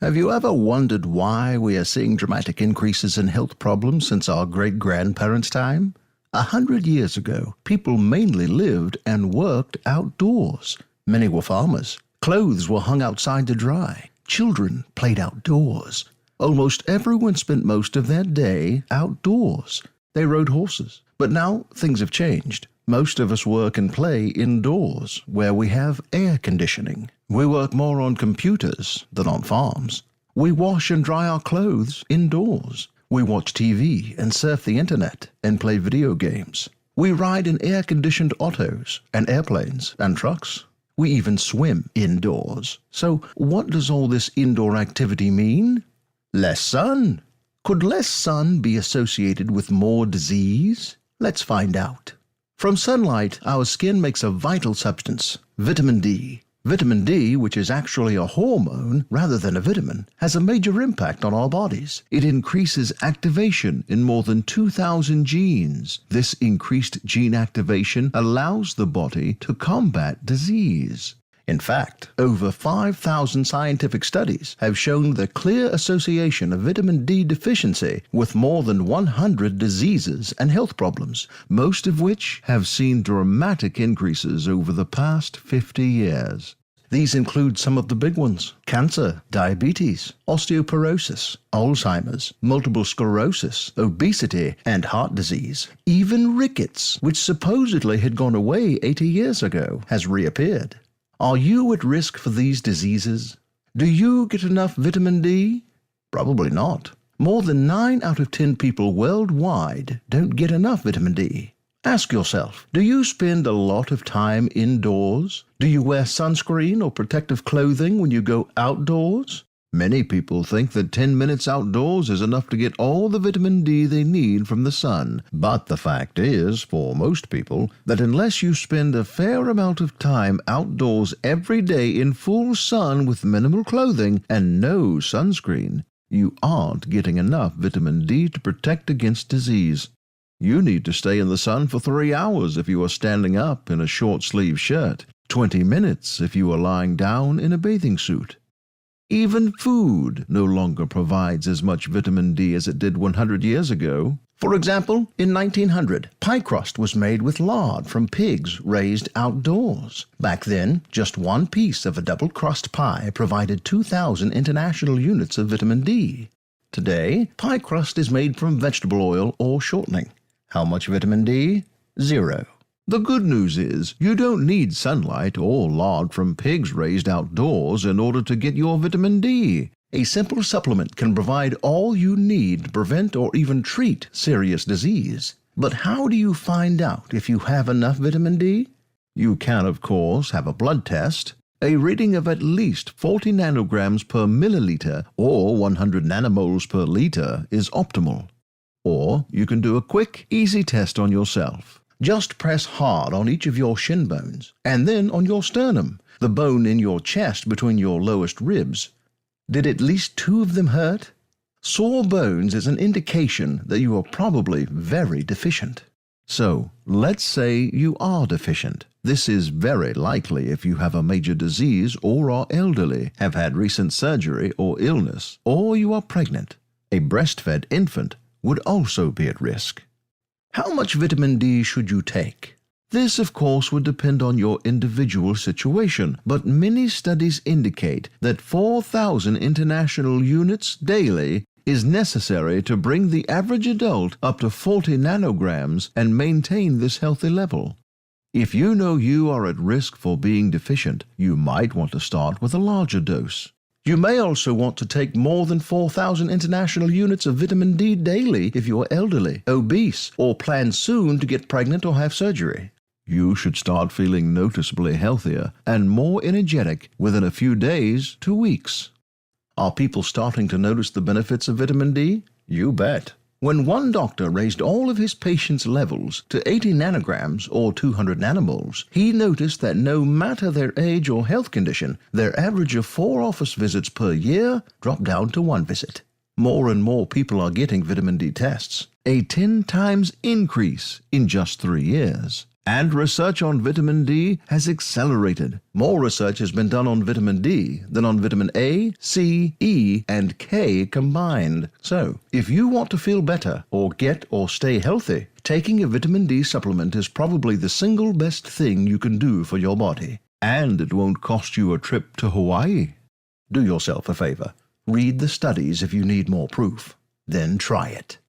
Have you ever wondered why we are seeing dramatic increases in health problems since our great-grandparents' time? 100 years ago, people mainly lived and worked outdoors. Many were farmers. Clothes were hung outside to dry. Children played outdoors. Almost everyone spent most of their day outdoors. They rode horses. But now things have changed. Most of us work and play indoors, where we have air conditioning. We work more on computers than on farms. We wash and dry our clothes indoors. We watch TV and surf the internet and play video games. We ride in air-conditioned autos and airplanes and trucks. We even swim indoors. So what does all this indoor activity mean? Less sun. Could less sun be associated with more disease? Let's find out. From sunlight, our skin makes a vital substance, vitamin D. Vitamin D, which is actually a hormone rather than a vitamin, has a major impact on our bodies. It increases activation in more than 2,000 genes. This increased gene activation allows the body to combat disease. In fact, over 5,000 scientific studies have shown the clear association of vitamin D deficiency with more than 100 diseases and health problems, most of which have seen dramatic increases over the past 50 years. These include some of the big ones: cancer, diabetes, osteoporosis, Alzheimer's, multiple sclerosis, obesity, and heart disease. Even rickets, which supposedly had gone away 80 years ago, has reappeared. Are you at risk for these diseases? Do you get enough vitamin D? Probably not. More than 9 out of 10 people worldwide don't get enough vitamin D. Ask yourself, do you spend a lot of time indoors? Do you wear sunscreen or protective clothing when you go outdoors? Many people think that 10 minutes outdoors is enough to get all the vitamin D they need from the sun. But the fact is, for most people, that unless you spend a fair amount of time outdoors every day in full sun with minimal clothing and no sunscreen, you aren't getting enough vitamin D to protect against disease. You need to stay in the sun for 3 hours if you are standing up in a short-sleeved shirt, 20 minutes if you are lying down in a bathing suit. Even food no longer provides as much vitamin D as it did 100 years ago. For example, in 1900, pie crust was made with lard from pigs raised outdoors. Back then, just one piece of a double crust pie provided 2,000 international units of vitamin D. Today, pie crust is made from vegetable oil or shortening. How much vitamin D? 0. The good news is, you don't need sunlight or lard from pigs raised outdoors in order to get your vitamin D. A simple supplement can provide all you need to prevent or even treat serious disease. But how do you find out if you have enough vitamin D? You can, of course, have a blood test. A reading of at least 40 nanograms per milliliter or 100 nanomoles per liter is optimal. Or you can do a quick, easy test on yourself. Just press hard on each of your shin bones, and then on your sternum, the bone in your chest between your lowest ribs. Did at least 2 of them hurt? Sore bones is an indication that you are probably very deficient. So, let's say you are deficient. This is very likely if you have a major disease or are elderly, have had recent surgery or illness, or you are pregnant. A breastfed infant would also be at risk. How much vitamin D should you take? This, of course, would depend on your individual situation, but many studies indicate that 4,000 international units daily is necessary to bring the average adult up to 40 nanograms and maintain this healthy level. If you know you are at risk for being deficient, you might want to start with a larger dose. You may also want to take more than 4,000 international units of vitamin D daily if you are elderly, obese, or plan soon to get pregnant or have surgery. You should start feeling noticeably healthier and more energetic within a few days to weeks. Are people starting to notice the benefits of vitamin D? You bet. When one doctor raised all of his patients' levels to 80 nanograms or 200 nanomoles, he noticed that no matter their age or health condition, their average of 4 office visits per year dropped down to 1 visit. More and more people are getting vitamin D tests, a 10 times increase in just 3 years. And research on vitamin D has accelerated. More research has been done on vitamin D than on vitamin A, C, E, and K combined. So, if you want to feel better or get or stay healthy, taking a vitamin D supplement is probably the single best thing you can do for your body. And it won't cost you a trip to Hawaii. Do yourself a favor. Read the studies if you need more proof. Then try it.